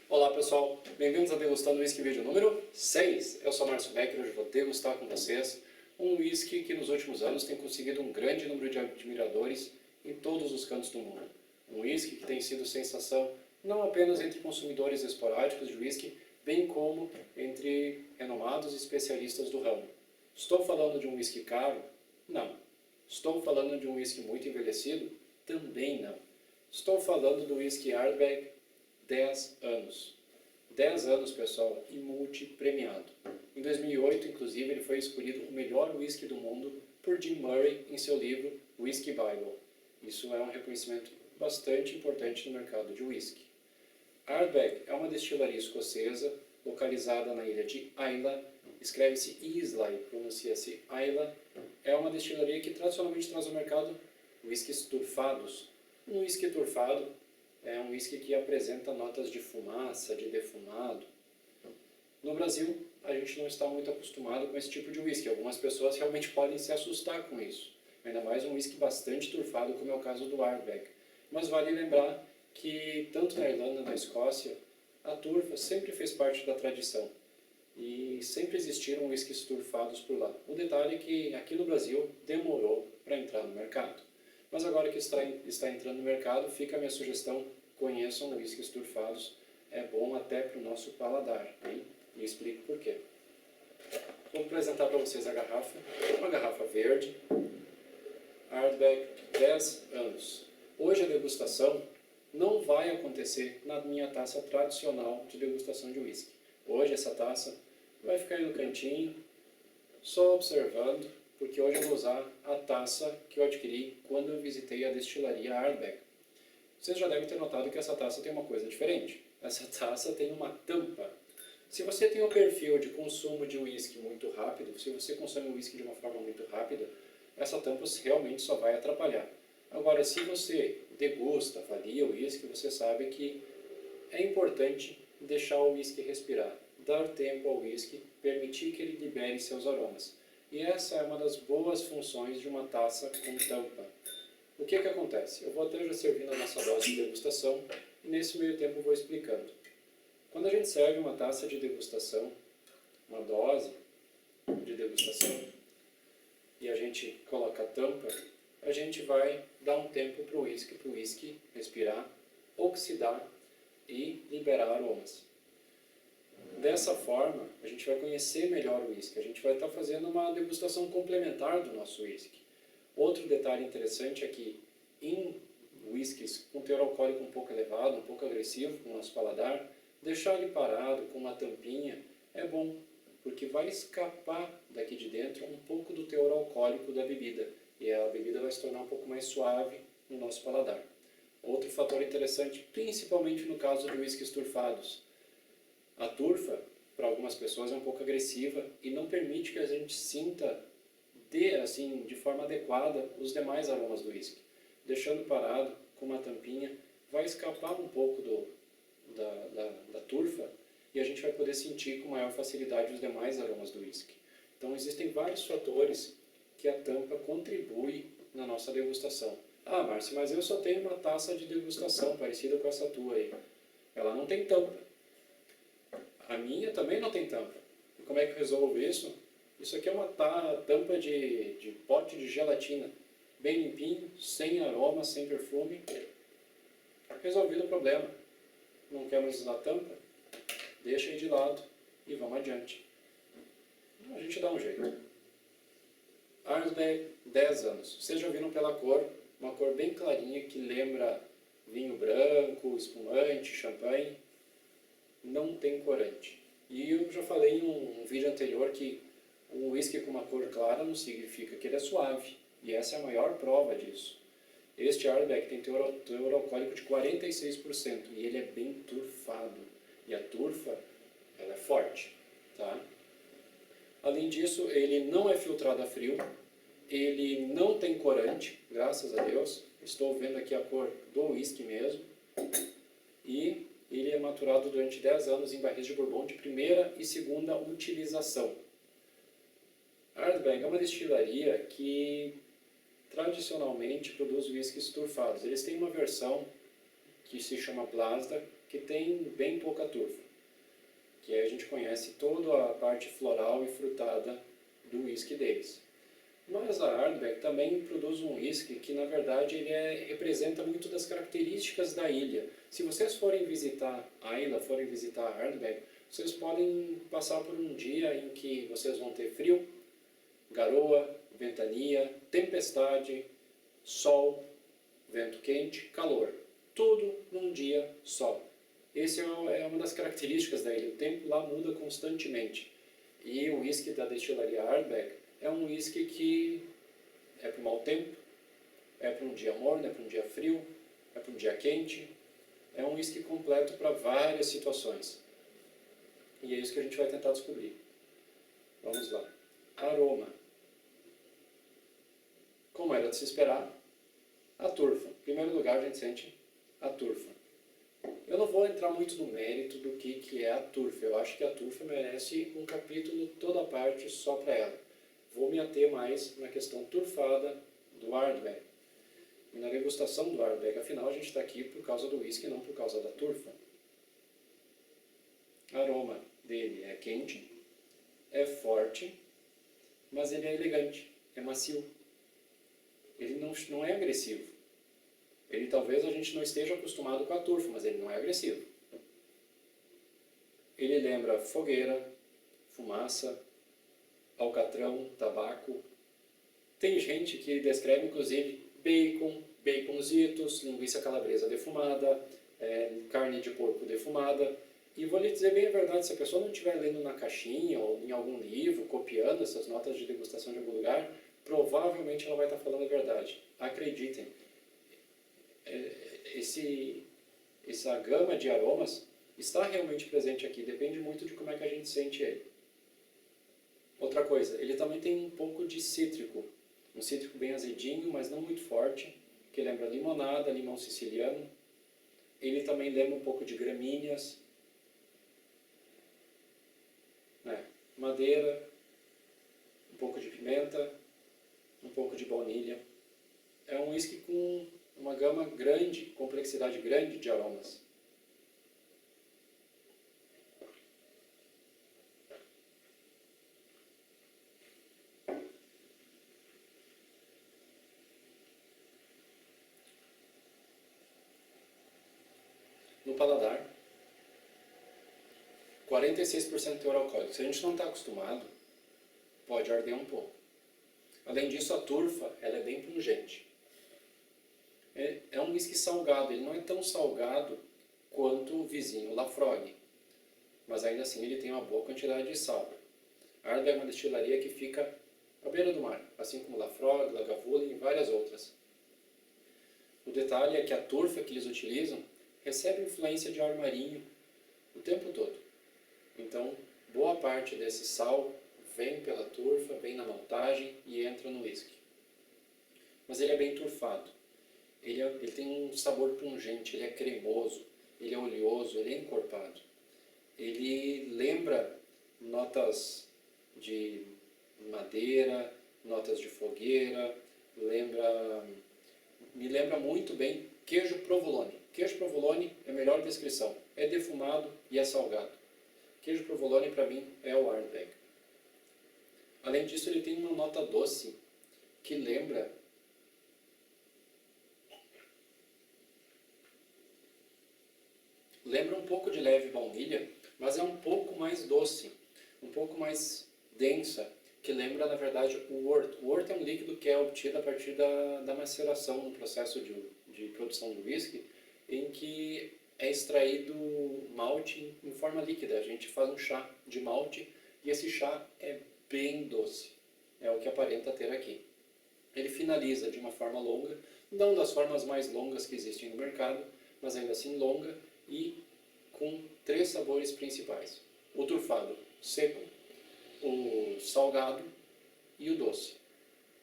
Olá pessoal, bem-vindos a Degustando Whisky vídeo número 6. Eu sou Márcio Becker e hoje vou degustar com vocês um whisky que nos últimos anos tem conseguido um grande número de admiradores em todos os cantos do mundo. Um whisky que tem sido sensação não apenas entre consumidores esporádicos de whisky, bem como entre renomados especialistas do ramo. Estou falando de um whisky caro? Não. Estou falando de um whisky muito envelhecido? Também não. Estou falando do whisky Ardbeg 10 anos. 10 anos, pessoal, e multi-premiado. Em 2008, inclusive, ele foi escolhido o melhor whisky do mundo por Jim Murray em seu livro Whisky Bible. Isso é um reconhecimento bastante importante no mercado de whisky. Ardbeg é uma destilaria escocesa localizada na ilha de Islay, escreve-se Islay, pronuncia-se Islay. É uma destilaria que tradicionalmente traz ao mercado whiskies turfados. Um whisky turfado é um whisky que apresenta notas de fumaça, de defumado. No Brasil, a gente não está muito acostumado com esse tipo de whisky. Algumas pessoas realmente podem se assustar com isso. Ainda mais um whisky bastante turfado, como é o caso do Ardbeg. Mas vale lembrar que, tanto na Irlanda quanto na Escócia, a turfa sempre fez parte da tradição. E sempre existiram whiskies turfados por lá. O detalhe é que aqui no Brasil demorou para entrar no mercado. Mas agora que está entrando no mercado, fica a minha sugestão: conheçam whiskies turfados, é bom até para o nosso paladar, hein? E explico por quê. Vou apresentar para vocês a garrafa, uma garrafa verde, Ardbeg 10 anos. Hoje a degustação não vai acontecer na minha taça tradicional de degustação de whisky. Hoje essa taça vai ficar aí no cantinho, só observando, porque hoje eu vou usar a taça que eu adquiri quando eu visitei a destilaria Ardbeg. Vocês já devem ter notado que essa taça tem uma coisa diferente. Essa taça tem uma tampa. Se você tem um perfil de consumo de whisky muito rápido, se você consome o whisky de uma forma muito rápida, essa tampa realmente só vai atrapalhar. Agora, se você degusta, avalia o whisky, você sabe que é importante deixar o whisky respirar, dar tempo ao whisky, permitir que ele libere seus aromas. E essa é uma das boas funções de uma taça com tampa. O que acontece? Eu vou até já servindo a nossa dose de degustação e nesse meio tempo eu vou explicando. Quando a gente serve uma taça de degustação, uma dose de degustação, e a gente coloca a tampa, a gente vai dar um tempo para o whisky respirar, oxidar e liberar aromas. Dessa forma, a gente vai conhecer melhor o whisky, a gente vai estar fazendo uma degustação complementar do nosso whisky. Outro detalhe interessante é que em whiskies com teor alcoólico um pouco elevado, um pouco agressivo com o nosso paladar, deixar ele parado com uma tampinha é bom, porque vai escapar daqui de dentro um pouco do teor alcoólico da bebida, e a bebida vai se tornar um pouco mais suave no nosso paladar. Outro fator interessante, principalmente no caso de whiskies turfados, a turfa, para algumas pessoas, é um pouco agressiva e não permite que a gente sinta de forma adequada os demais aromas do whisky. Deixando parado com uma tampinha, vai escapar um pouco da turfa e a gente vai poder sentir com maior facilidade os demais aromas do whisky. Então existem vários fatores que a tampa contribui na nossa degustação. Ah, Márcio, mas eu só tenho uma taça de degustação parecida com essa tua aí. Ela não tem tampa. A minha também não tem tampa. E como é que eu resolvo isso? Isso aqui é uma tampa de pote de gelatina. Bem limpinho, sem aroma, sem perfume. Resolvido o problema. Não quer mais usar a tampa? Deixa aí de lado e vamos adiante. A gente dá um jeito. Ardbeg 10 anos. Vocês já viram pela cor, uma cor bem clarinha que lembra vinho branco, espumante, champanhe. Não tem corante. E eu já falei em um vídeo anterior que um whisky com uma cor clara não significa que ele é suave. E essa é a maior prova disso. Este Ardbeg tem teor alcoólico de 46% e ele é bem turfado. E a turfa, ela é forte. Tá? Além disso, ele não é filtrado a frio, ele não tem corante, graças a Deus. Estou vendo aqui a cor do whisky mesmo. E ele é maturado durante 10 anos em barris de bourbon de primeira e segunda utilização. Ardbeg é uma destilaria que tradicionalmente produz whiskies turfados. Eles têm uma versão que se chama Blasda, que tem bem pouca turfa, que aí a gente conhece toda a parte floral e frutada do whisky deles. Mas a Ardbeg também produz um whisky que, na verdade, representa muito das características da ilha. Se vocês forem visitar a ilha, forem visitar a Ardbeg, vocês podem passar por um dia em que vocês vão ter frio, garoa, ventania, tempestade, sol, vento quente, calor. Tudo num dia só. Essa é uma das características da ilha. O tempo lá muda constantemente. E o whisky da destilaria Ardbeg é um whisky que é para o mau tempo, é para um dia morno, é para um dia frio, é para um dia quente. É um whisky completo para várias situações. E é isso que a gente vai tentar descobrir. Vamos lá. Aroma. Como era de se esperar, a turfa. Em primeiro lugar, a gente sente a turfa. Eu não vou entrar muito no mérito do que é a turfa. Eu acho que a turfa merece um capítulo toda a parte só para ela. Vou me ater mais na questão turfada do Ardbeg. E na degustação do Ardbeg, afinal, a gente está aqui por causa do whisky, não por causa da turfa. Aroma dele é quente, é forte, mas ele é elegante, é macio. Ele não é agressivo. Ele talvez a gente não esteja acostumado com a turfa, mas ele não é agressivo. Ele lembra fogueira, fumaça, alcatrão, tabaco. Tem gente que descreve inclusive bacon, baconzitos, linguiça calabresa defumada, carne de porco defumada. E vou lhe dizer bem a verdade, se a pessoa não estiver lendo na caixinha ou em algum livro, copiando essas notas de degustação de algum lugar, provavelmente ela vai estar falando a verdade. Acreditem, essa gama de aromas está realmente presente aqui, depende muito de como é que a gente sente ele. Outra coisa, ele também tem um pouco de cítrico, um cítrico bem azedinho, mas não muito forte, que lembra limonada, limão siciliano. Ele também lembra um pouco de gramíneas, madeira, um pouco de pimenta, um pouco de baunilha. É um whisky com uma gama grande, complexidade grande de aromas. No paladar, 46% de teor alcoólico. Se a gente não está acostumado, pode arder um pouco. Além disso, a turfa ela é bem pungente. É um whisky salgado, ele não é tão salgado quanto o vizinho Laphroaig, mas ainda assim ele tem uma boa quantidade de sal. A Ardbeg é uma destilaria que fica à beira do mar, assim como Laphroaig, Lagavulin e várias outras. O detalhe é que a turfa que eles utilizam recebe influência de ar marinho o tempo todo. Então, boa parte desse sal vem pela turfa, vem na maltagem e entra no whisky. Mas ele é bem turfado. Ele tem um sabor pungente, ele é cremoso, ele é oleoso, ele é encorpado. Ele lembra notas de madeira, notas de fogueira, me lembra muito bem queijo provolone. Queijo provolone é a melhor descrição. É defumado e é salgado. Queijo provolone para mim é o Ardbeg. Além disso, ele tem uma nota doce que lembra um pouco de leve baunilha, mas é um pouco mais doce, um pouco mais densa, que lembra, na verdade, o wort. O wort é um líquido que é obtido a partir da maceração no processo de produção do whisky, em que é extraído malte em forma líquida. A gente faz um chá de malte e esse chá é bem doce. É o que aparenta ter aqui. Ele finaliza de uma forma longa, não das formas mais longas que existem no mercado, mas ainda assim longa e com 3 sabores principais. O turfado seco, o salgado e o doce,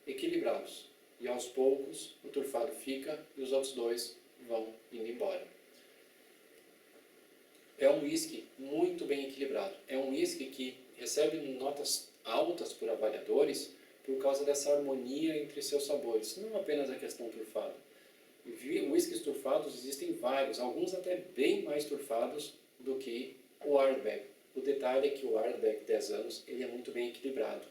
equilibrados. E aos poucos o turfado fica e os outros 2 vão indo embora. É um whisky muito bem equilibrado. É um whisky que recebe notas altas por avaliadores por causa dessa harmonia entre seus sabores. Não apenas a questão turfada, Whiskies turfados existem vários, alguns até bem mais turfados do que o Ardbeg. O detalhe é que o Ardbeg 10 anos ele é muito bem equilibrado,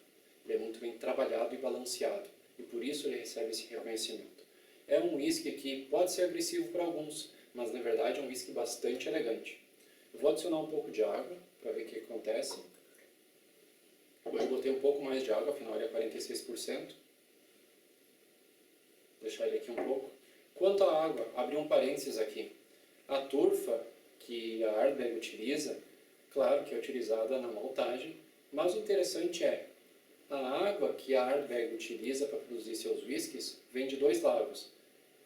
ele é muito bem trabalhado e balanceado, e por isso ele recebe esse reconhecimento. É um whisky que pode ser agressivo para alguns, mas na verdade é um whisky bastante elegante. Eu vou adicionar um pouco de água para ver o que acontece. Hoje eu botei um pouco mais de água, afinal ele é 46%. Vou deixar ele aqui um pouco. Quanto à água, abri um parênteses aqui. A turfa que a Ardbeg utiliza, claro que é utilizada na maltagem, mas o interessante é, a água que a Ardbeg utiliza para produzir seus whiskies vem de 2 lagos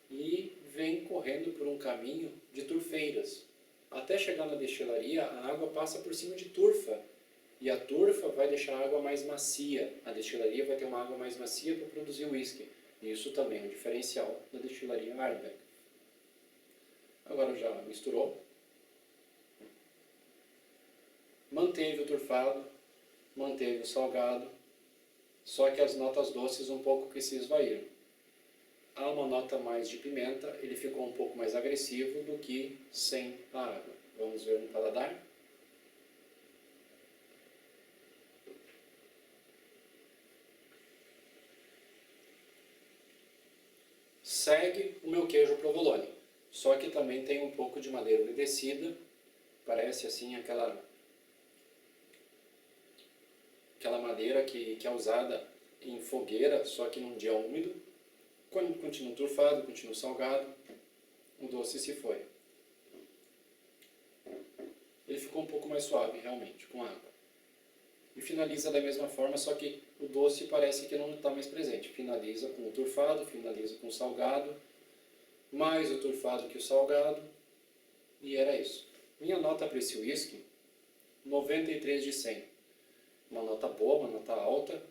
e vem correndo por um caminho de turfeiras. Até chegar na destilaria, a água passa por cima de turfa, e a turfa vai deixar a água mais macia. A destilaria vai ter uma água mais macia para produzir o whisky. E isso também é um diferencial da destilaria Ardbeg. Agora já misturou. Manteve o turfado, manteve o salgado, só que as notas doces um pouco que se esvaíram. Há uma nota mais de pimenta, ele ficou um pouco mais agressivo do que sem a água. Vamos ver no paladar. Segue o meu queijo provolone, só que também tem um pouco de madeira umedecida, parece assim aquela madeira que é usada em fogueira, só que num dia úmido. Quando continua turfado, continua salgado, o doce se foi. Ele ficou um pouco mais suave, realmente, com água. E finaliza da mesma forma, só que o doce parece que não está mais presente. Finaliza com o turfado, finaliza com o salgado, mais o turfado que o salgado, e era isso. Minha nota para esse whisky, 93 de 100. Uma nota boa, uma nota alta,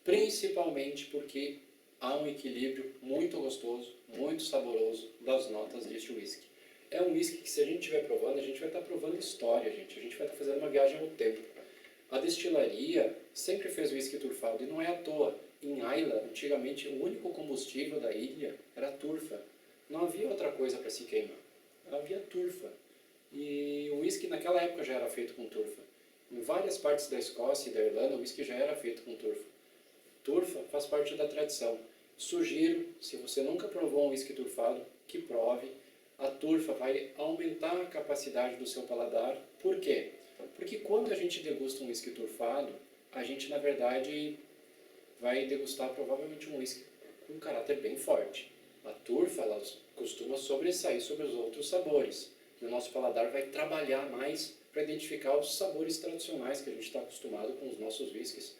principalmente porque há um equilíbrio muito gostoso, muito saboroso das notas deste whisky. É um whisky que, se a gente estiver provando, a gente vai estar provando história, gente. A gente vai estar fazendo uma viagem ao tempo. A destilaria sempre fez whisky turfado, e não é à toa. Em Islay, antigamente, o único combustível da ilha era turfa. Não havia outra coisa para se queimar. Havia turfa. E o whisky naquela época já era feito com turfa. Em várias partes da Escócia e da Irlanda, o whisky já era feito com turfa. Turfa faz parte da tradição. Sugiro, se você nunca provou um whisky turfado, que prove. A turfa vai aumentar a capacidade do seu paladar. Por quê? Porque quando a gente degusta um whisky turfado, a gente, na verdade, vai degustar provavelmente um whisky com um caráter bem forte. A turfa, ela costuma sobressair sobre os outros sabores. E o nosso paladar vai trabalhar mais para identificar os sabores tradicionais que a gente está acostumado com os nossos whiskies.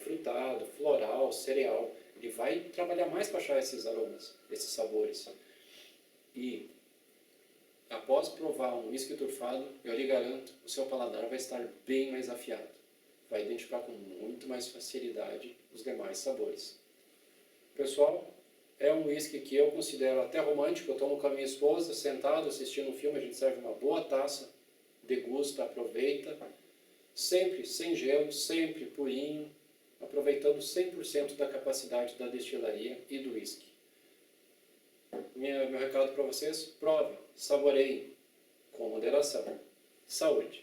Frutado, floral, cereal. Ele vai trabalhar mais para achar esses aromas, esses sabores. E após provar um whisky turfado, eu lhe garanto, o seu paladar vai estar bem mais afiado. Vai identificar com muito mais facilidade os demais sabores. Pessoal, é um whisky que eu considero até romântico. Eu tomo com a minha esposa, sentado, assistindo um filme, a gente serve uma boa taça, degusta, aproveita. Sempre sem gelo, sempre purinho, aproveitando 100% da capacidade da destilaria e do whisky. Meu recado para vocês, prove, saboreiem, com moderação. Saúde!